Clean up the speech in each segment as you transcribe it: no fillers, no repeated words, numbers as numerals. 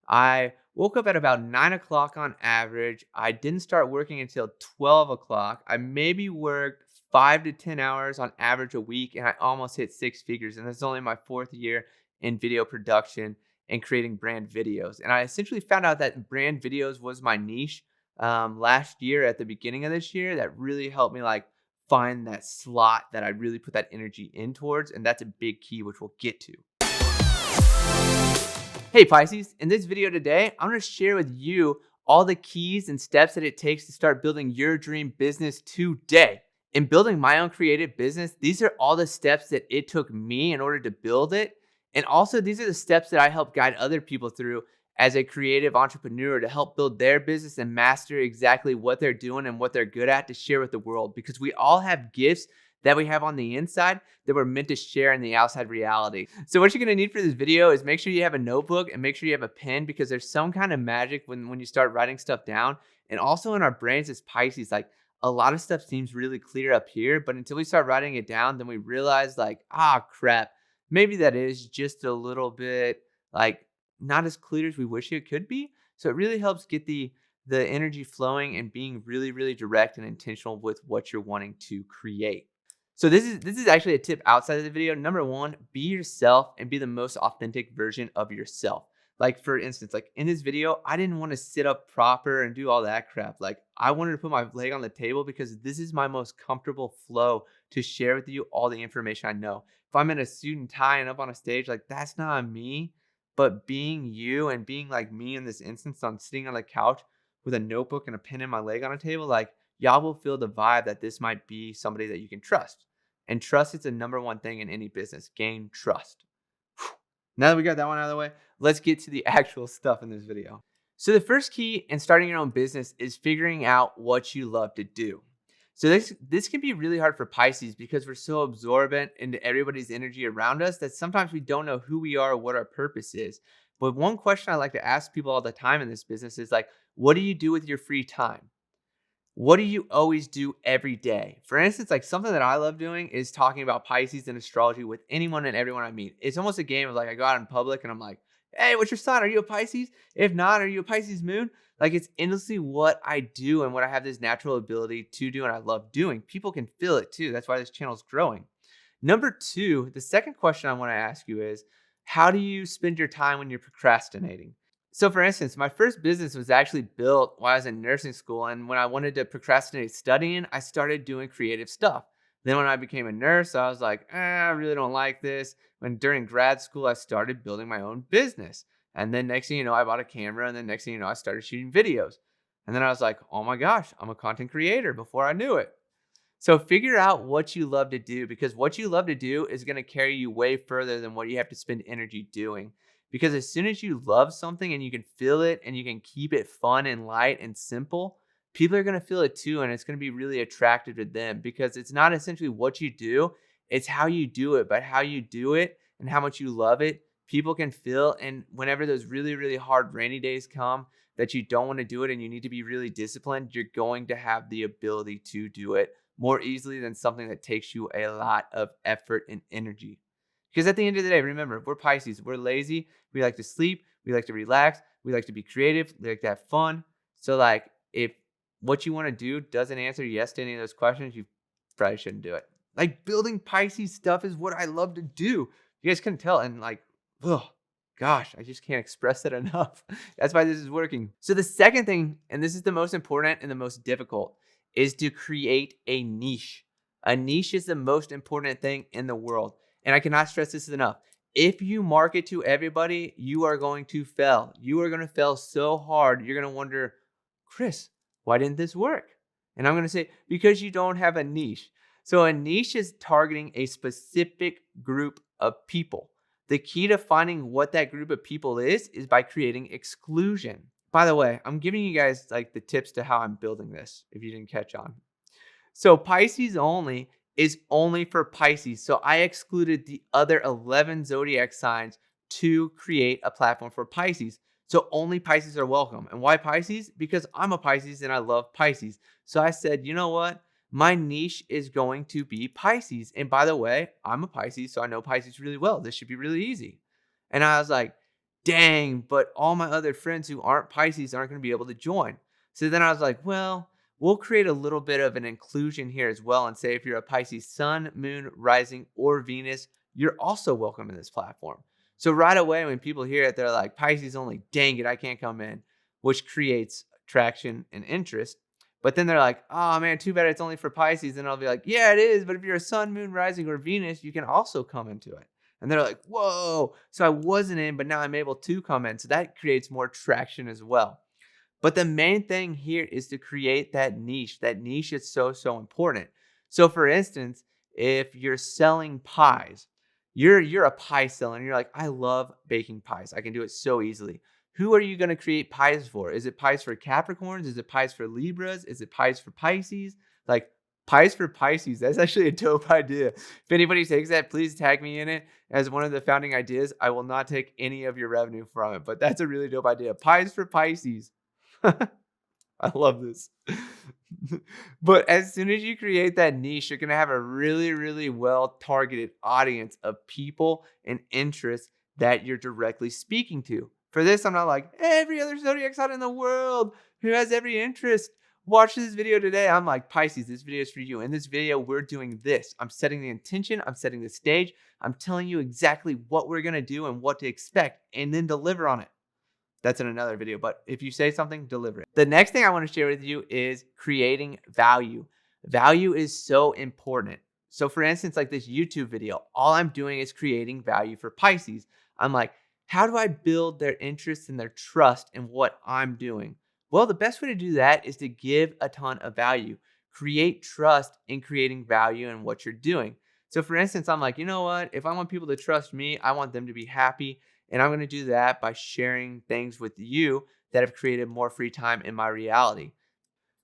I woke up at about 9 o'clock on average. I didn't start working until 12 o'clock. I maybe worked 5 to 10 hours on average a week, and I almost hit six figures. And this is only my fourth year in video production and creating brand videos. And I essentially found out that brand videos was my niche last year at the beginning of this year. That really helped me find that slot that I really put that energy in towards. And that's a big key, which we'll get to. Hey Pisces, in this video today, I'm going to share with you all the keys and steps that it takes to start building your dream business today. In building my own creative business, these are all the steps that it took me in order to build it. And also, these are the steps that I help guide other people through as a creative entrepreneur to help build their business and master exactly what they're doing and what they're good at to share with the world. Because we all have gifts that we have on the inside that we're meant to share in the outside reality. So what you're gonna need for this video is make sure you have a notebook and make sure you have a pen, because there's some kind of magic when you start writing stuff down. And also in our brains as Pisces, a lot of stuff seems really clear up here, but until we start writing it down, then we realize crap, maybe that is just a little bit not as clear as we wish it could be. So it really helps get the energy flowing and being really, really direct and intentional with what you're wanting to create. So this is actually a tip outside of the video. Number one, be yourself and be the most authentic version of yourself. For instance, in this video, I didn't want to sit up proper and do all that crap. I wanted to put my leg on the table because this is my most comfortable flow to share with you all the information I know. If I'm in a suit and tie and up on a stage, that's not me. But being you and being like me in this instance, I'm sitting on the couch with a notebook and a pen and my leg on a table, y'all will feel the vibe that this might be somebody that you can trust. And trust is the number one thing in any business. Gain trust. Now that we got that one out of the way, let's get to the actual stuff in this video. So the first key in starting your own business is figuring out what you love to do. So this can be really hard for Pisces because we're so absorbent into everybody's energy around us that sometimes we don't know who we are or what our purpose is. But one question I like to ask people all the time in this business is what do you do with your free time? What do you always do every day? For instance, something that I love doing is talking about Pisces and astrology with anyone and everyone I meet. It's almost a game of I go out in public and I'm like, hey, what's your sign? Are you a Pisces? If not, are you a Pisces moon? It's endlessly what I do and what I have this natural ability to do and I love doing. People can feel it too. That's why this channel is growing. Number two, the second question I want to ask you is, how do you spend your time when you're procrastinating? So for instance, my first business was actually built while I was in nursing school. And when I wanted to procrastinate studying, I started doing creative stuff. Then when I became a nurse, I was I really don't like this. When during grad school, I started building my own business. And then next thing you know, I bought a camera. And then next thing you know, I started shooting videos. And then I was like, oh my gosh, I'm a content creator before I knew it. So figure out what you love to do, because what you love to do is going to carry you way further than what you have to spend energy doing. Because as soon as you love something and you can feel it and you can keep it fun and light and simple, people are going to feel it too. And it's going to be really attractive to them, because it's not essentially what you do, it's how you do it. But how you do it and how much you love it, people can feel. And whenever those really, really hard rainy days come that you don't want to do it and you need to be really disciplined, you're going to have the ability to do it more easily than something that takes you a lot of effort and energy. Because at the end of the day, remember, we're Pisces. We're lazy. We like to sleep. We like to relax. We like to be creative. We like to have fun. So if what you want to do doesn't answer yes to any of those questions, you probably shouldn't do it. Building Pisces stuff is what I love to do. You guys couldn't tell. And oh gosh, I just can't express it enough. That's why this is working. So the second thing, and this is the most important and the most difficult, is to create a niche. A niche is the most important thing in the world. And I cannot stress this enough. If you market to everybody, you are going to fail. You are going to fail so hard. You're going to wonder, Chris, why didn't this work? And I'm going to say, because you don't have a niche. So a niche is targeting a specific group of people. The key to finding what that group of people is by creating exclusion. By the way, I'm giving you guys the tips to how I'm building this, if you didn't catch on. So Pisces only is only for Pisces. So I excluded the other 11 zodiac signs to create a platform for Pisces. So only Pisces are welcome. And why Pisces? Because I'm a Pisces and I love Pisces. So I said, you know what? My niche is going to be Pisces. And by the way, I'm a Pisces, so I know Pisces really well. This should be really easy. And I was like, dang, but all my other friends who aren't Pisces aren't going to be able to join. So then I was like, well, we'll create a little bit of an inclusion here as well and say if you're a Pisces sun, moon, rising, or Venus, you're also welcome in this platform. So right away, when people hear it, they're like, Pisces only, dang it, I can't come in, which creates traction and interest. But then they're like, oh man, too bad it's only for Pisces. And I'll be like, yeah, it is. But if you're a sun, moon, rising, or Venus, you can also come into it. And they're like, whoa. So I wasn't in, but now I'm able to come in. So that creates more traction as well. But the main thing here is to create that niche. That niche is so, so important. So for instance, if you're selling pies, you're a pie seller and you're like, I love baking pies. I can do it so easily. Who are you going to create pies for? Is it pies for Capricorns? Is it pies for Libras? Is it pies for Pisces? Like pies for Pisces. That's actually a dope idea. If anybody takes that, please tag me in it as one of the founding ideas. I will not take any of your revenue from it, but that's a really dope idea. Pies for Pisces. I love this. But as soon as you create that niche, you're going to have a really, really well targeted audience of people and interests that you're directly speaking to. For this, I'm not like every other zodiac sign in the world who has every interest. Watch this video today. I'm like, Pisces, this video is for you. In this video, we're doing this. I'm setting the intention. I'm setting the stage. I'm telling you exactly what we're going to do and what to expect and then deliver on it. That's in another video, but if you say something, deliver it. The next thing I want to share with you is creating value. Value is so important. So for instance, like this YouTube video, all I'm doing is creating value for Pisces. I'm like, how do I build their interest and their trust in what I'm doing? Well, the best way to do that is to give a ton of value. Create trust in creating value in what you're doing. So for instance, I'm like, you know what? If I want people to trust me, I want them to be happy. And I'm going to do that by sharing things with you that have created more free time in my reality.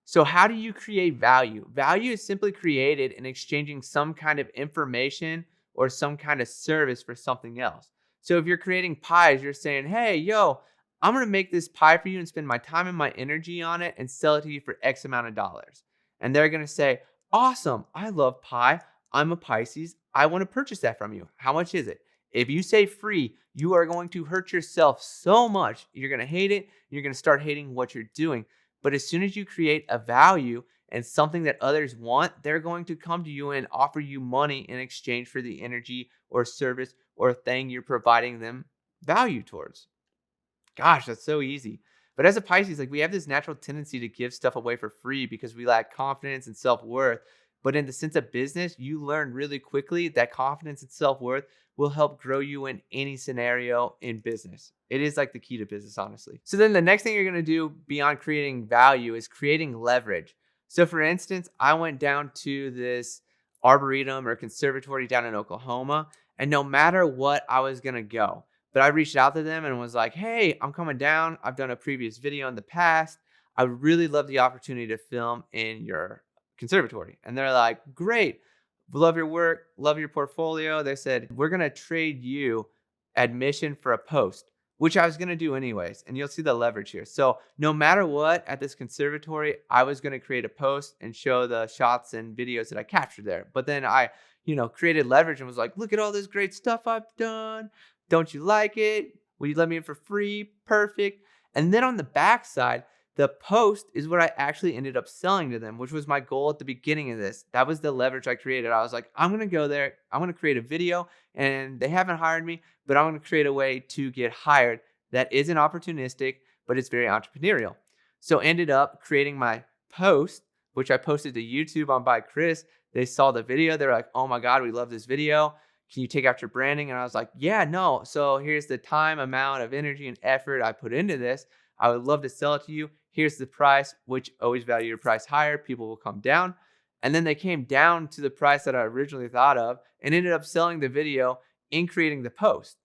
So how do you create value? Value is simply created in exchanging some kind of information or some kind of service for something else. So if you're creating pies, you're saying, hey, yo, I'm going to make this pie for you and spend my time and my energy on it and sell it to you for X amount of dollars. And they're going to say, awesome, I love pie. I'm a Pisces. I want to purchase that from you. How much is it? If you say free, you are going to hurt yourself so much. You're going to hate it. You're going to start hating what you're doing. But as soon as you create a value and something that others want, they're going to come to you and offer you money in exchange for the energy or service or thing you're providing them value towards. Gosh, that's so easy. But as a Pisces, like we have this natural tendency to give stuff away for free because we lack confidence and self-worth. But in the sense of business, you learn really quickly that confidence and self-worth will help grow you in any scenario in business. It is like the key to business, honestly. So then the next thing you're going to do beyond creating value is creating leverage. So for instance, I went down to this arboretum or conservatory down in Oklahoma, and no matter what, I was going to go. But I reached out to them and was like, hey, I'm coming down. I've done a previous video in the past. I would really love the opportunity to film in your conservatory. And they're like, great. Love your work, love your portfolio. They said, we're going to trade you admission for a post, which I was going to do anyways. And you'll see the leverage here. So no matter what, at this conservatory, I was going to create a post and show the shots and videos that I captured there. But then I, created leverage and was like, look at all this great stuff I've done. Don't you like it? Will you let me in for free? Perfect. And then on the back side, the post is what I actually ended up selling to them, which was my goal at the beginning of this. That was the leverage I created. I was like, I'm going to go there. I'm going to create a video, and they haven't hired me, but I'm going to create a way to get hired that isn't opportunistic, but it's very entrepreneurial. So ended up creating my post, which I posted to YouTube on By Chris. They saw the video. They were like, oh my God, we love this video. Can you take out your branding? And I was like, yeah, no. So here's the time, amount of energy and effort I put into this. I would love to sell it to you. Here's the price, which always value your price higher. People will come down. And then they came down to the price that I originally thought of and ended up selling the video in creating the post.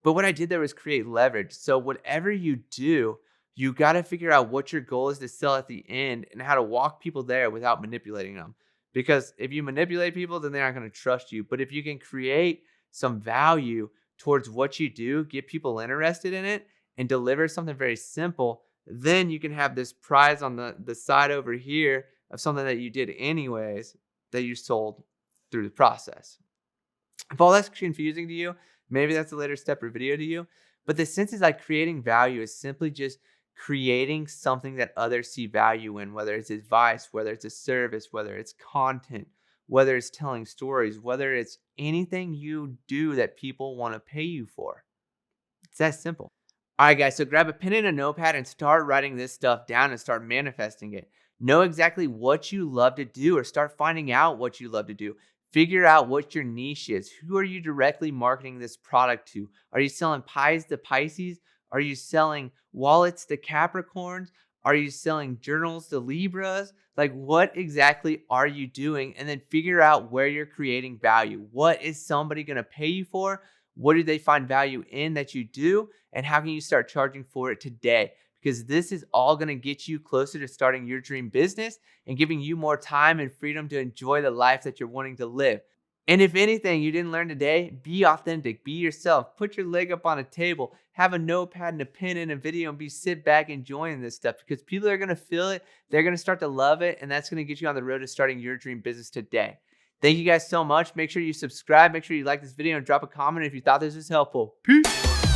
But what I did there was create leverage. So whatever you do, you got to figure out what your goal is to sell at the end and how to walk people there without manipulating them. Because if you manipulate people, then they're not going to trust you. But if you can create some value towards what you do, get people interested in it, and deliver something very simple, then you can have this prize on the side over here of something that you did anyways that you sold through the process. If all that's confusing to you, maybe that's a later step or video to you. But the sense is like creating value is simply just creating something that others see value in, whether it's advice, whether it's a service, whether it's content, whether it's telling stories, whether it's anything you do that people want to pay you for. It's that simple. All right, guys. So grab a pen and a notepad and start writing this stuff down and start manifesting it. Know exactly what you love to do or start finding out what you love to do. Figure out what your niche is. Who are you directly marketing this product to? Are you selling pies to Pisces? Are you selling wallets to Capricorns? Are you selling journals to Libras? Like, what exactly are you doing? And then figure out where you're creating value. What is somebody going to pay you for? What do they find value in that you do? And how can you start charging for it today? Because this is all going to get you closer to starting your dream business and giving you more time and freedom to enjoy the life that you're wanting to live. And if anything you didn't learn today, be authentic, be yourself, put your leg up on a table, have a notepad and a pen and a video and sit back enjoying this stuff because people are going to feel it. They're going to start to love it. And that's going to get you on the road to starting your dream business today. Thank you guys so much. Make sure you subscribe. Make sure you like this video and drop a comment if you thought this was helpful. Peace.